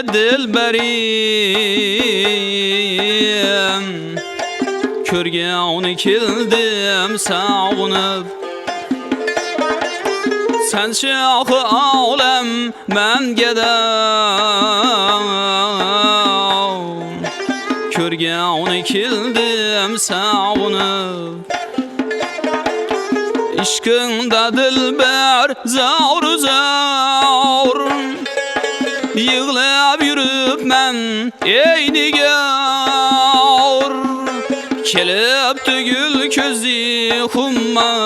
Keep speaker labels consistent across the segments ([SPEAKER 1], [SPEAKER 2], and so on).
[SPEAKER 1] dilberim Körgevni keldim sağınıp Sen şahı alem men gedem Körgevni keldim sağınıp İşkında dilber zaur zaur Yığlab yürüp men eynigar Kelip tügül közü hummar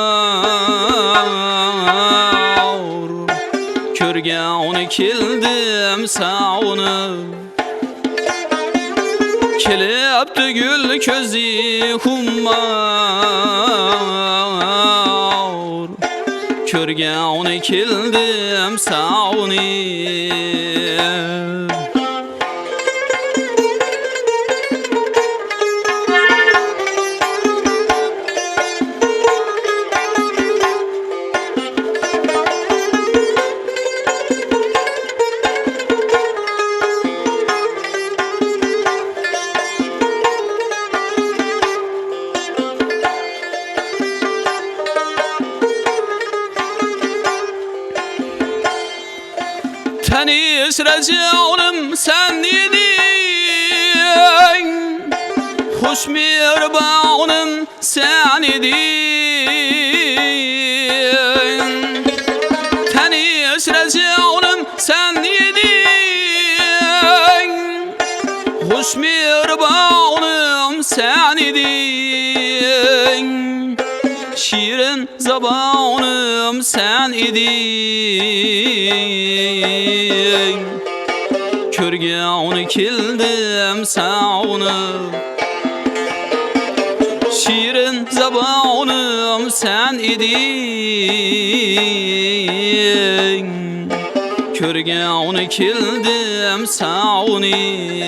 [SPEAKER 1] Körgevni keldim sağınıp Kelip tügül közü hummar Körgevni keldim sağınıp Tenis recanım sen idin Hoş mirbanım sen idin Tenis recanım sen idin Hoş mirbanım sen idin Şirin zabanım sen idin Körgevni keldim sağınıp Şirin zabanım sen idin Körgevni keldim sağınıp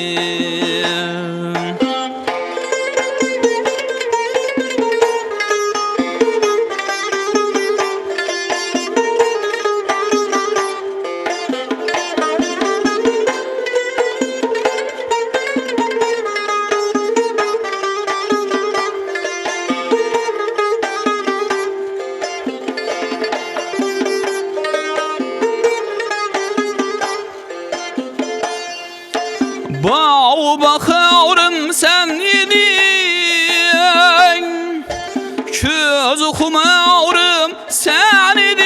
[SPEAKER 1] Bağ bakarım sen idin Köz okumarım sen idin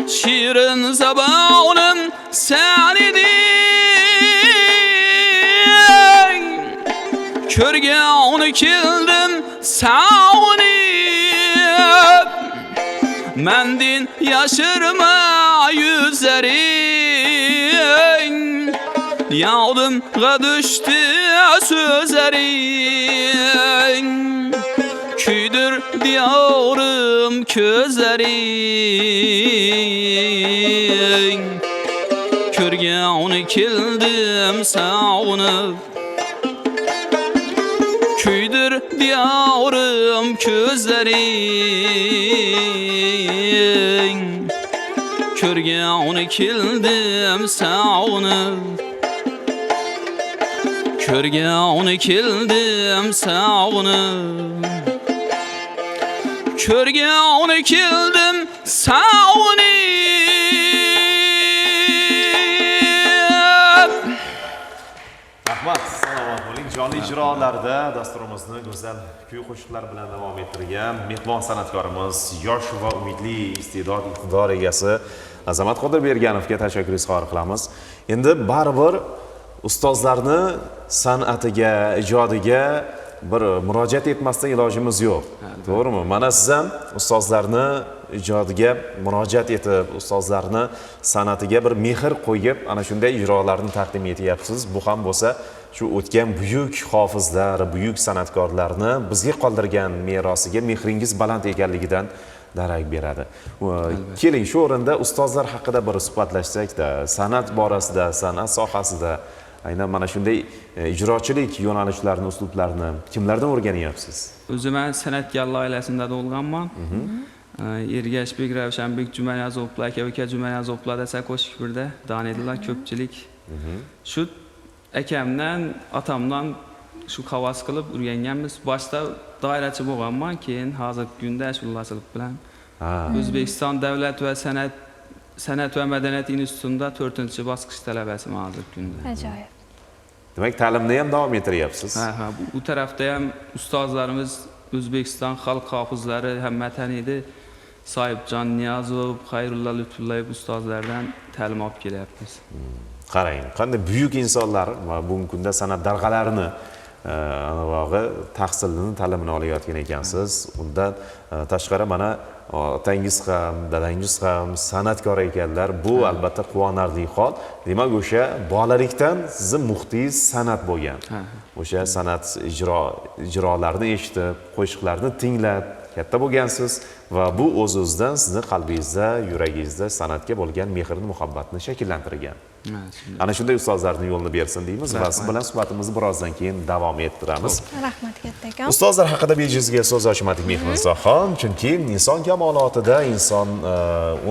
[SPEAKER 1] Şirin zabanım sen idin Körgevni keldim sağınıp Mendin yaşırma yüzlerin Yağdım düştü sözlerin Küydür diyarım közlerin Körgevni keldim sağınıp Küydür diyarım közlerin Körgevni keldim sağınıp Körgevni keldim sağınıp Körgevni keldim sağınıp
[SPEAKER 2] Rahmat, salomat bo'ling. Jonli ijrolarda dasturimizni go'zal kuy qo'shiqlar bilan davom ettirgan mehmon san'atkorimiz, yosh va umidli iste'dod iqtidor egasi Azamat Qodirberganovga tashakkur izhor qilamiz. Endi baribir ustozlarni san'atiga, ijodiga bir murojaat etmasdan ilojimiz yo'q. To'g'rimi? Mana siz ham ustozlarni ijodiga murojaat etib, ustozlarni san'atiga bir mehr qo'yib, ana shunday ijrolarni taqdim etyapsiz. Bu ham bo'lsa, shu o'tgan buyuk hofizlar, buyuk san'atkorlarni bizga qoldirgan merosiga mehringiz baland ekanligidan darak beradi. Keling, shu o'rinda ustozlar haqida bir suhbatlashsak-da, san'at borasida, san'at sohasida aynan mana shunday ijrochilik yo'nalishlarini, uslublarini kimlardan o'rganyapsiz?
[SPEAKER 1] O'zim men san'atkorlar oilasida tug'ilganman. Ergashbek, Ravshanbek, Jumaniyazovlar, aka Jumaniyazovlar desa qo'shib birda taniydilar ko'pchilik. Shu akamdan, atamdan shu havas qilib o'rganganmiz. Boshda doirachi bo'lganman, keyin hozirgi kunda shullasizlik bilan O'zbekiston davlat va san'at va madaniyat institutida 4-bosqich talabasiman hozirgi kunda.
[SPEAKER 3] Ajoyib.
[SPEAKER 2] Demak, ta'limni ham davom ettiryapsiz.
[SPEAKER 1] Ha, bu tarafda ham ustozlarimiz O'zbekiston xalq hofizlari hamma taniydi. Soyibjon Niyozov, Xayrulla Lutfullayev ustozlardan ta'lim olib kelyapmiz.
[SPEAKER 2] Qarang, qanday buyuk insonlar va bugungi kunda san'at darg'alarini anavog'i tahsilini, ta'limini olayotgan ekansiz. Undan tashqari mana otangiz ham, dadangiz ham san'atkor ekanlar. Bu albatta quvonarli hol. Demak, o'sha bolalikdan sizni muhtingiz san'at bo'lgan. O'sha san'at ijrolarini eshitib, qo'shiqlarni tinglab katta bo'lgansiz va bu o'z-o'zidan sizni qalbingizda, yuragingizda san'atga bo'lgan mehrni, muhabbatni shakllantirgan. Ana shunday ustozlarning yo'lini bersin deymiz va siz bilan suhbatimizni birozdan keyin davom ettiramiz.
[SPEAKER 3] Rahmat kattakon.
[SPEAKER 2] Ustozlar haqida bejizga so'z ochmadik Mehmonxon, chunki inson kamolotida, inson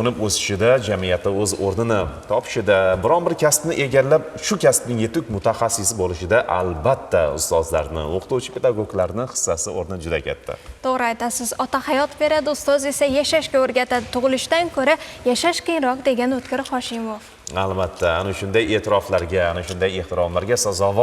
[SPEAKER 2] unib o'sishida, jamiyatda o'z o'rnini topishida, biron bir kasbni egallab, shu kasbning yetuk mutaxassisi bo'lishida albatta ustozlarni, o'qituvchi pedagoglarning hissasi, o'rni juda katta.
[SPEAKER 3] To'g'ri aytasiz. Ota hayot beradi, ustoz esa yashashga o'rgatadi. Tug'ilishdan ko'ra yashash qiyinroq degan O'tkir Hoshimov.
[SPEAKER 2] Albatta, ana shunday e'tiroflarga, ana shunday ehtiromlarga sazovor